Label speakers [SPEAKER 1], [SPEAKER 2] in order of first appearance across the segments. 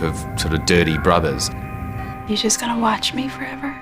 [SPEAKER 1] of sort of dirty brothers.
[SPEAKER 2] You just gonna watch me forever?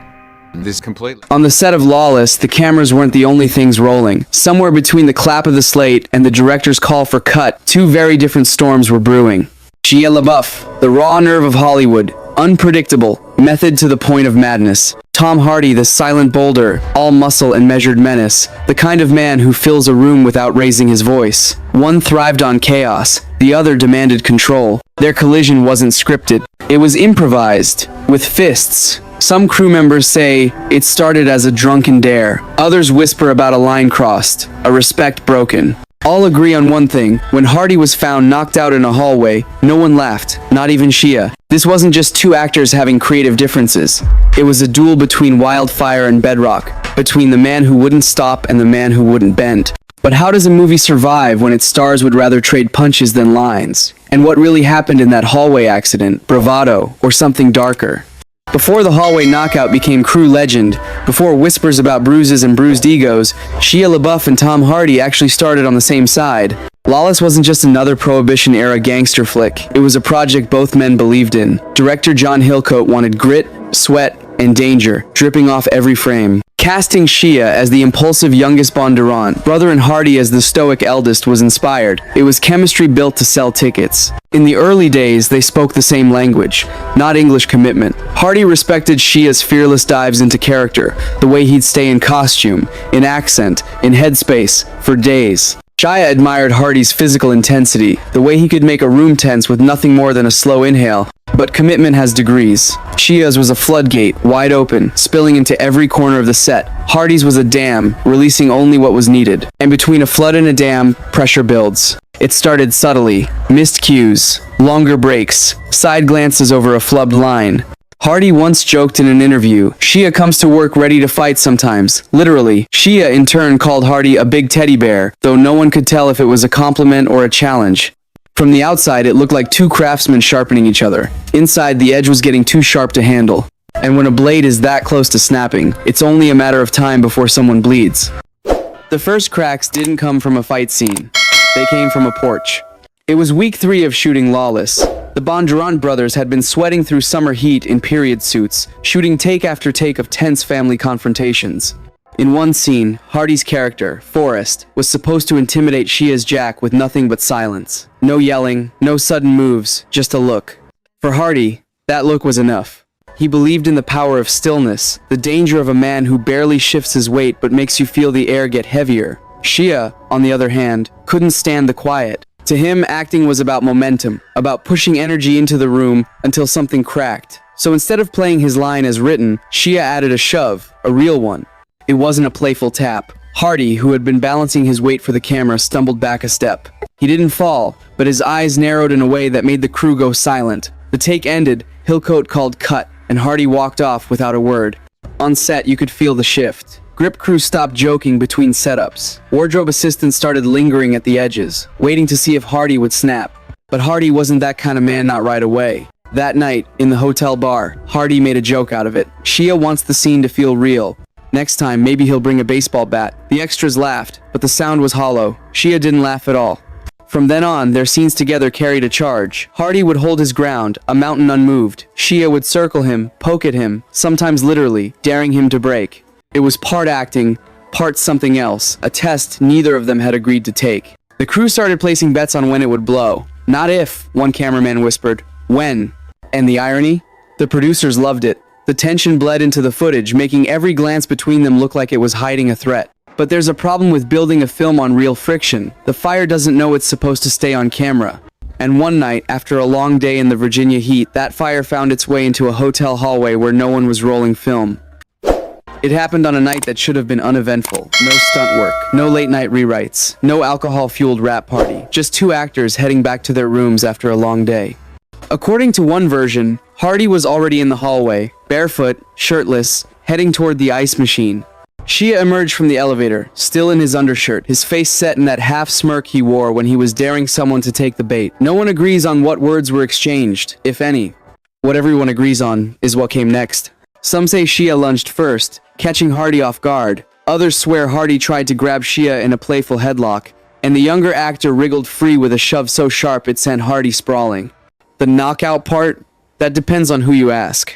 [SPEAKER 1] This completely...
[SPEAKER 3] On the set of Lawless, the cameras weren't the only things rolling. Somewhere between the clap of the slate and the director's call for cut, two very different storms were brewing. Shia LaBeouf, the raw nerve of Hollywood, unpredictable, method to the point of madness. Tom Hardy, the silent boulder, all muscle and measured menace, the kind of man who fills a room without raising his voice. One thrived on chaos, the other demanded control. Their collision wasn't scripted. It was improvised, with fists. Some crew members say it started as a drunken dare. Others whisper about a line crossed, a respect broken. All agree on one thing: when Hardy was found knocked out in a hallway, no one laughed, not even Shia. This wasn't just two actors having creative differences. It was a duel between wildfire and bedrock, between the man who wouldn't stop and the man who wouldn't bend. But how does a movie survive when its stars would rather trade punches than lines? And what really happened in that hallway accident? Bravado, or something darker? Before the hallway knockout became crew legend, before whispers about bruises and bruised egos, Shia LaBeouf and Tom Hardy actually started on the same side. Lawless wasn't just another Prohibition-era gangster flick. It was a project both men believed in. Director John Hillcoat wanted grit, sweat, and danger, dripping off every frame. Casting Shia as the impulsive youngest Bondurant, brother and Hardy as the stoic eldest was inspired. It was chemistry built to sell tickets. In the early days, they spoke the same language, not English commitment. Hardy respected Shia's fearless dives into character, the way he'd stay in costume, in accent, in headspace, for days. Shia admired Hardy's physical intensity, the way he could make a room tense with nothing more than a slow inhale. But commitment has degrees. Shia's was a floodgate, wide open, spilling into every corner of the set. Hardy's was a dam, releasing only what was needed. And between a flood and a dam, pressure builds. It started subtly. Missed cues, longer breaks, side glances over a flubbed line. Hardy once joked in an interview, Shia comes to work ready to fight sometimes. Literally. Shia in turn called Hardy a big teddy bear, though no one could tell if it was a compliment or a challenge. From the outside, it looked like two craftsmen sharpening each other. Inside, the edge was getting too sharp to handle. And when a blade is that close to snapping, it's only a matter of time before someone bleeds. The first cracks didn't come from a fight scene. They came from a porch. It was week 3 of shooting Lawless. The Bondurant brothers had been sweating through summer heat in period suits, shooting take after take of tense family confrontations. In one scene, Hardy's character, Forrest, was supposed to intimidate Shia's Jack with nothing but silence. No yelling, no sudden moves, just a look. For Hardy, that look was enough. He believed in the power of stillness, the danger of a man who barely shifts his weight but makes you feel the air get heavier. Shia, on the other hand, couldn't stand the quiet. To him, acting was about momentum, about pushing energy into the room until something cracked. So instead of playing his line as written, Shia added a shove, a real one. It wasn't a playful tap. Hardy, who had been balancing his weight for the camera, stumbled back a step. He didn't fall, but his eyes narrowed in a way that made the crew go silent. The take ended, Hillcoat called cut, and Hardy walked off without a word. On set, you could feel the shift. Grip crew stopped joking between setups. Wardrobe assistants started lingering at the edges, waiting to see if Hardy would snap. But Hardy wasn't that kind of man, not right away. That night, in the hotel bar, Hardy made a joke out of it. Shia wants the scene to feel real. Next time, maybe he'll bring a baseball bat. The extras laughed, but the sound was hollow. Shia didn't laugh at all. From then on, their scenes together carried a charge. Hardy would hold his ground, a mountain unmoved. Shia would circle him, poke at him, sometimes literally, daring him to break. It was part acting, part something else, a test neither of them had agreed to take. The crew started placing bets on when it would blow. Not if, one cameraman whispered, when. And the irony? The producers loved it. The tension bled into the footage, making every glance between them look like it was hiding a threat. But there's a problem with building a film on real friction. The fire doesn't know it's supposed to stay on camera. And one night, after a long day in the Virginia heat, that fire found its way into a hotel hallway where no one was rolling film. It happened on a night that should have been uneventful. No stunt work, no late-night rewrites, no alcohol-fueled rap party. Just two actors heading back to their rooms after a long day. According to one version, Hardy was already in the hallway, barefoot, shirtless, heading toward the ice machine. Shia emerged from the elevator, still in his undershirt, his face set in that half-smirk he wore when he was daring someone to take the bait. No one agrees on what words were exchanged, if any. What everyone agrees on is what came next. Some say Shia lunged first, catching Hardy off guard. Others swear Hardy tried to grab Shia in a playful headlock, and the younger actor wriggled free with a shove so sharp it sent Hardy sprawling. The knockout part? That depends on who you ask.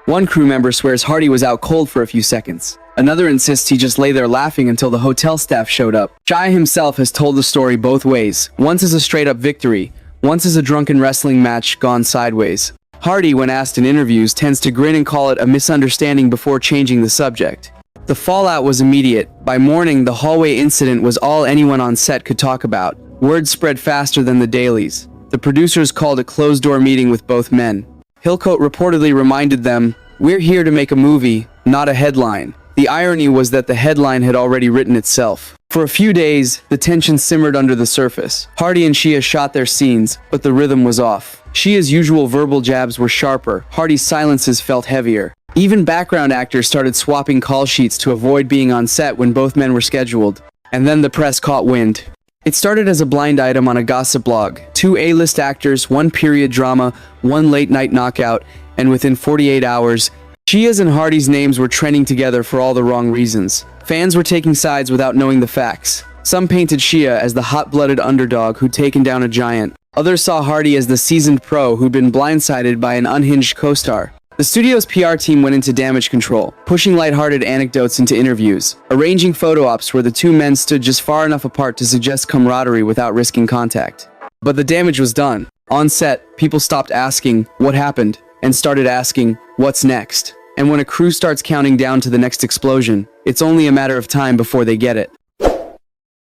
[SPEAKER 3] One crew member swears Hardy was out cold for a few seconds. Another insists he just lay there laughing until the hotel staff showed up. Shia himself has told the story both ways. Once as a straight-up victory, once as a drunken wrestling match gone sideways. Hardy, when asked in interviews, tends to grin and call it a misunderstanding before changing the subject. The fallout was immediate. By morning, the hallway incident was all anyone on set could talk about. Word spread faster than the dailies. The producers called a closed-door meeting with both men. Hillcoat reportedly reminded them, "We're here to make a movie, not a headline." The irony was that the headline had already written itself. For a few days, the tension simmered under the surface. Hardy and Shia shot their scenes, but the rhythm was off. Shia's usual verbal jabs were sharper. Hardy's silences felt heavier. Even background actors started swapping call sheets to avoid being on set when both men were scheduled. And then the press caught wind. It started as a blind item on a gossip blog. 2 A-list actors, 1 period drama, 1 late-night knockout, and within 48 hours, Shia's and Hardy's names were trending together for all the wrong reasons. Fans were taking sides without knowing the facts. Some painted Shia as the hot-blooded underdog who'd taken down a giant. Others saw Hardy as the seasoned pro who'd been blindsided by an unhinged co-star. The studio's PR team went into damage control, pushing lighthearted anecdotes into interviews, arranging photo ops where the two men stood just far enough apart to suggest camaraderie without risking contact. But the damage was done. On set, people stopped asking, "What happened?" and started asking, "What's next?" And when a crew starts counting down to the next explosion, it's only a matter of time before they get it.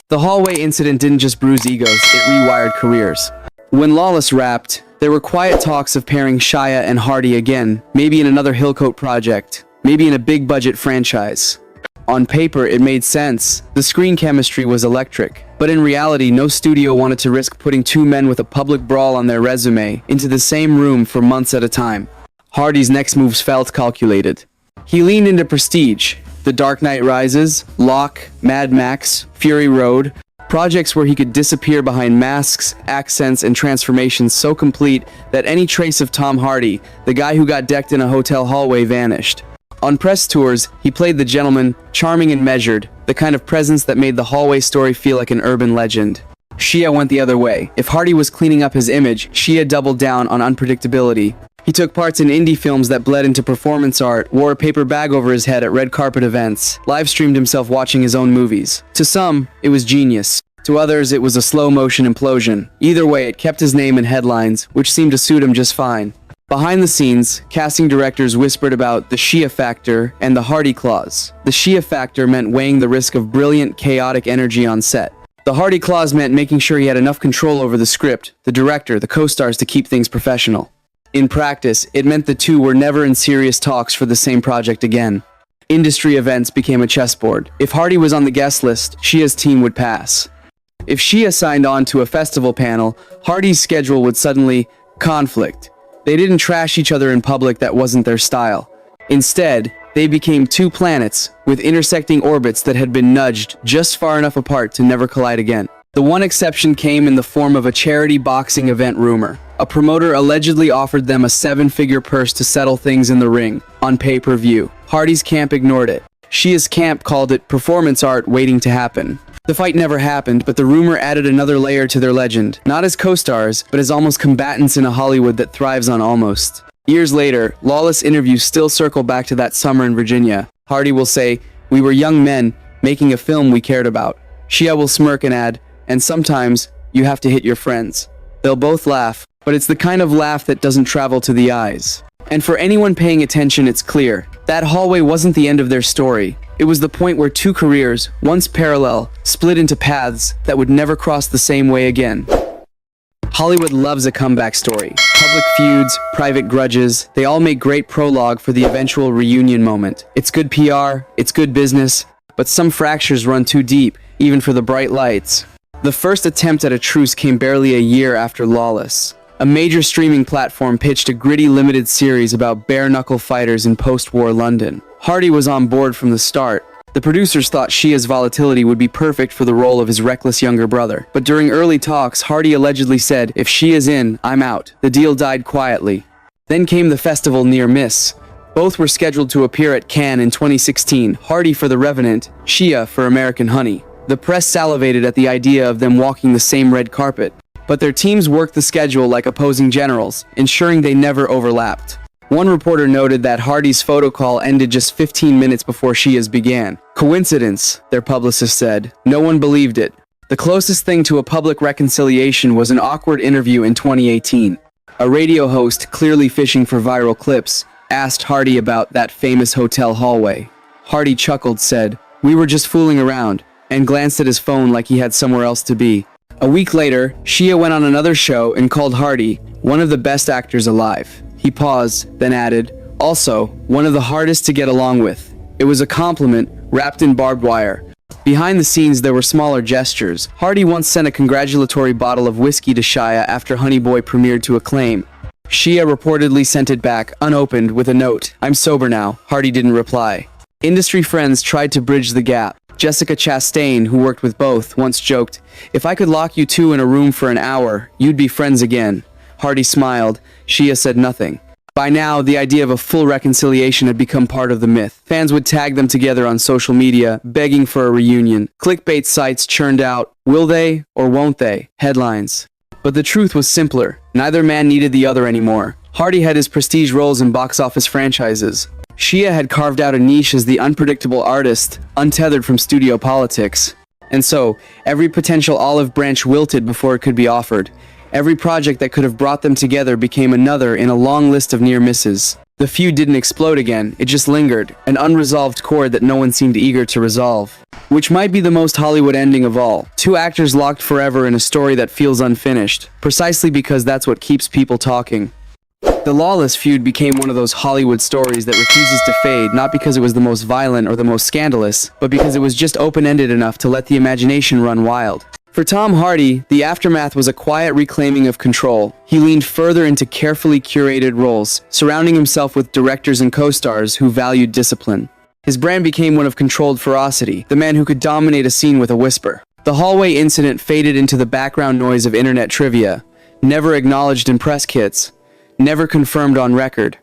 [SPEAKER 3] The hallway incident didn't just bruise egos, it rewired careers. When Lawless wrapped, there were quiet talks of pairing Shia and Hardy again, maybe in another Hillcoat project, maybe in a big-budget franchise. On paper, it made sense. The screen chemistry was electric. But in reality, no studio wanted to risk putting two men with a public brawl on their resume into the same room for months at a time. Hardy's next moves felt calculated. He leaned into prestige. The Dark Knight Rises, Locke, Mad Max, Fury Road, projects where he could disappear behind masks, accents, and transformations so complete that any trace of Tom Hardy, the guy who got decked in a hotel hallway, vanished. On press tours, he played the gentleman, charming and measured, the kind of presence that made the hallway story feel like an urban legend. Shia went the other way. If Hardy was cleaning up his image, Shia doubled down on unpredictability. He took parts in indie films that bled into performance art, wore a paper bag over his head at red carpet events, live-streamed himself watching his own movies. To some, it was genius. To others, it was a slow-motion implosion. Either way, it kept his name in headlines, which seemed to suit him just fine. Behind the scenes, casting directors whispered about the Shia factor and the Hardy clause. The Shia factor meant weighing the risk of brilliant, chaotic energy on set. The Hardy clause meant making sure he had enough control over the script, the director, the co-stars to keep things professional. In practice, it meant the two were never in serious talks for the same project again. Industry events became a chessboard. If Hardy was on the guest list, Shia's team would pass. If Shia signed on to a festival panel, Hardy's schedule would suddenly conflict. They didn't trash each other in public, that wasn't their style. Instead, they became two planets with intersecting orbits that had been nudged just far enough apart to never collide again. The one exception came in the form of a charity boxing event rumor. A promoter allegedly offered them a 7-figure purse to settle things in the ring, on pay-per-view. Hardy's camp ignored it. Shia's camp called it performance art waiting to happen. The fight never happened, but the rumor added another layer to their legend. Not as co-stars, but as almost combatants in a Hollywood that thrives on almost. Years later, Lawless interviews still circle back to that summer in Virginia. Hardy will say, "We were young men, making a film we cared about." Shia will smirk and add, "And sometimes, you have to hit your friends." They'll both laugh, but it's the kind of laugh that doesn't travel to the eyes. And for anyone paying attention, it's clear. That hallway wasn't the end of their story. It was the point where two careers, once parallel, split into paths that would never cross the same way again. Hollywood loves a comeback story. Public feuds, private grudges, they all make great prologue for the eventual reunion moment. It's good PR, it's good business, but some fractures run too deep, even for the bright lights. The first attempt at a truce came barely a year after Lawless. A major streaming platform pitched a gritty limited series about bare-knuckle fighters in post-war London. Hardy was on board from the start. The producers thought Shia's volatility would be perfect for the role of his reckless younger brother. But during early talks, Hardy allegedly said, "If Shia's in, I'm out." The deal died quietly. Then came the festival near miss. Both were scheduled to appear at Cannes in 2016, Hardy for The Revenant, Shia for American Honey. The press salivated at the idea of them walking the same red carpet. but their teams worked the schedule like opposing generals, ensuring they never overlapped. One reporter noted that Hardy's photo call ended just 15 minutes before Shia's began. Coincidence, their publicist said. No one believed it. The closest thing to a public reconciliation was an awkward interview in 2018. A radio host, clearly fishing for viral clips, asked Hardy about that famous hotel hallway. Hardy chuckled, said, "We were just fooling around," and glanced at his phone like he had somewhere else to be. A week later, Shia went on another show and called Hardy one of the best actors alive. He paused, then added, "Also, one of the hardest to get along with." It was a compliment, wrapped in barbed wire. Behind the scenes, there were smaller gestures. Hardy once sent a congratulatory bottle of whiskey to Shia after Honey Boy premiered to acclaim. Shia reportedly sent it back, unopened, with a note, "I'm sober now." Hardy didn't reply. Industry friends tried to bridge the gap. Jessica Chastain, who worked with both, once joked, "If I could lock you two in a room for an hour, you'd be friends again." Hardy smiled. Shia said nothing. By now, the idea of a full reconciliation had become part of the myth. Fans would tag them together on social media, begging for a reunion. Clickbait sites churned out, "Will they or won't they?" headlines. But the truth was simpler. Neither man needed the other anymore. Hardy had his prestige roles in box office franchises. Shia had carved out a niche as the unpredictable artist, untethered from studio politics. And so, every potential olive branch wilted before it could be offered. Every project that could have brought them together became another in a long list of near misses. The feud didn't explode again, it just lingered, an unresolved chord that no one seemed eager to resolve. Which might be the most Hollywood ending of all. Two actors locked forever in a story that feels unfinished, precisely because that's what keeps people talking. The Lawless feud became one of those Hollywood stories that refuses to fade, not because it was the most violent or the most scandalous, but because it was just open-ended enough to let the imagination run wild. For Tom Hardy, the aftermath was a quiet reclaiming of control. He leaned further into carefully curated roles, surrounding himself with directors and co-stars who valued discipline. His brand became one of controlled ferocity, the man who could dominate a scene with a whisper. The hallway incident faded into the background noise of internet trivia, never acknowledged in press kits, never confirmed on record.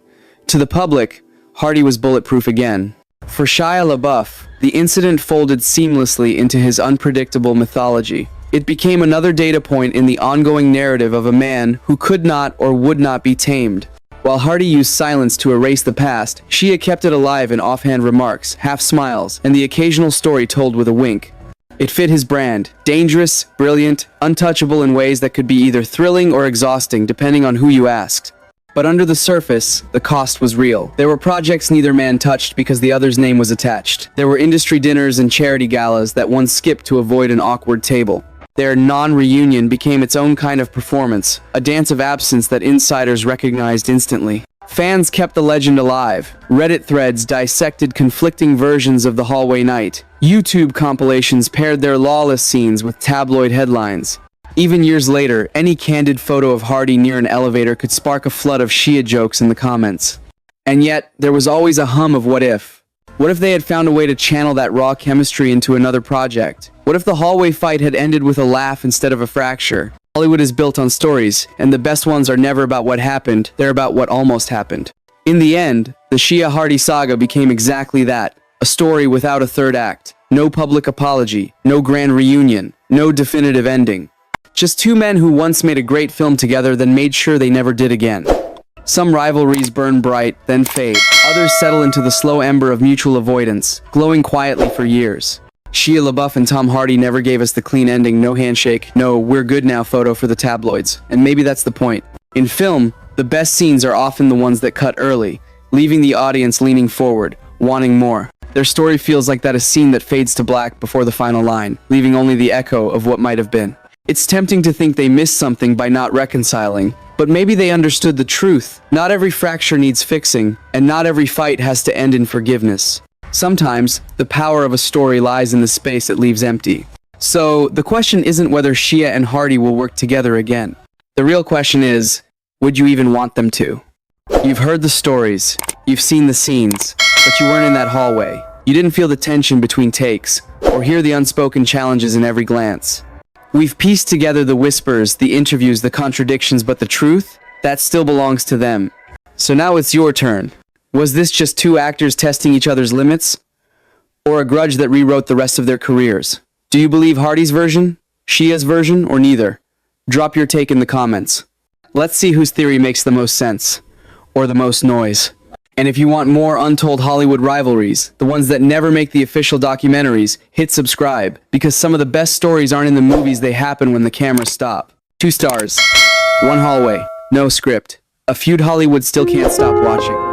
[SPEAKER 3] To the public, Hardy was bulletproof again. For Shia LaBeouf, the incident folded seamlessly into his unpredictable mythology. It became another data point in the ongoing narrative of a man who could not or would not be tamed. While Hardy used silence to erase the past, Shia kept it alive in offhand remarks, half smiles, and the occasional story told with a wink. It fit his brand, dangerous, brilliant, untouchable in ways that could be either thrilling or exhausting depending on who you asked. But under the surface, the cost was real. There were projects neither man touched because the other's name was attached. There were industry dinners and charity galas that one skipped to avoid an awkward table. Their non-reunion became its own kind of performance, a dance of absence that insiders recognized instantly. Fans kept the legend alive. Reddit threads dissected conflicting versions of the hallway night. YouTube compilations paired their Lawless scenes with tabloid headlines. Even years later, any candid photo of Hardy near an elevator could spark a flood of Shia jokes in the comments. And yet, there was always a hum of what if. What if they had found a way to channel that raw chemistry into another project? What if the hallway fight had ended with a laugh instead of a fracture? Hollywood is built on stories, and the best ones are never about what happened, they're about what almost happened. In the end, the Shia-Hardy saga became exactly that, a story without a third act. No public apology, no grand reunion, no definitive ending. Just two men who once made a great film together, then made sure they never did again. Some rivalries burn bright, then fade. Others settle into the slow ember of mutual avoidance, glowing quietly for years. Shia LaBeouf and Tom Hardy never gave us the clean ending, no handshake, no "we're good now" photo for the tabloids. And maybe that's the point. In film, the best scenes are often the ones that cut early, leaving the audience leaning forward, wanting more. Their story feels like that a scene that fades to black before the final line, leaving only the echo of what might have been. It's tempting to think they missed something by not reconciling, but maybe they understood the truth. Not every fracture needs fixing, and not every fight has to end in forgiveness. Sometimes, the power of a story lies in the space it leaves empty. So, the question isn't whether Shia and Hardy will work together again. The real question is, would you even want them to? You've heard the stories, you've seen the scenes, but you weren't in that hallway. You didn't feel the tension between takes, or hear the unspoken challenges in every glance. We've pieced together the whispers, the interviews, the contradictions, but the truth? That still belongs to them. So now it's your turn. Was this just two actors testing each other's limits? Or a grudge that rewrote the rest of their careers? Do you believe Hardy's version, Shia's version, or neither? Drop your take in the comments. Let's see whose theory makes the most sense, or the most noise. And if you want more untold Hollywood rivalries, the ones that never make the official documentaries, hit subscribe, because some of the best stories aren't in the movies, they happen when the cameras stop. 2 stars. 1 hallway. No script. A Feud Hollywood still can't stop watching.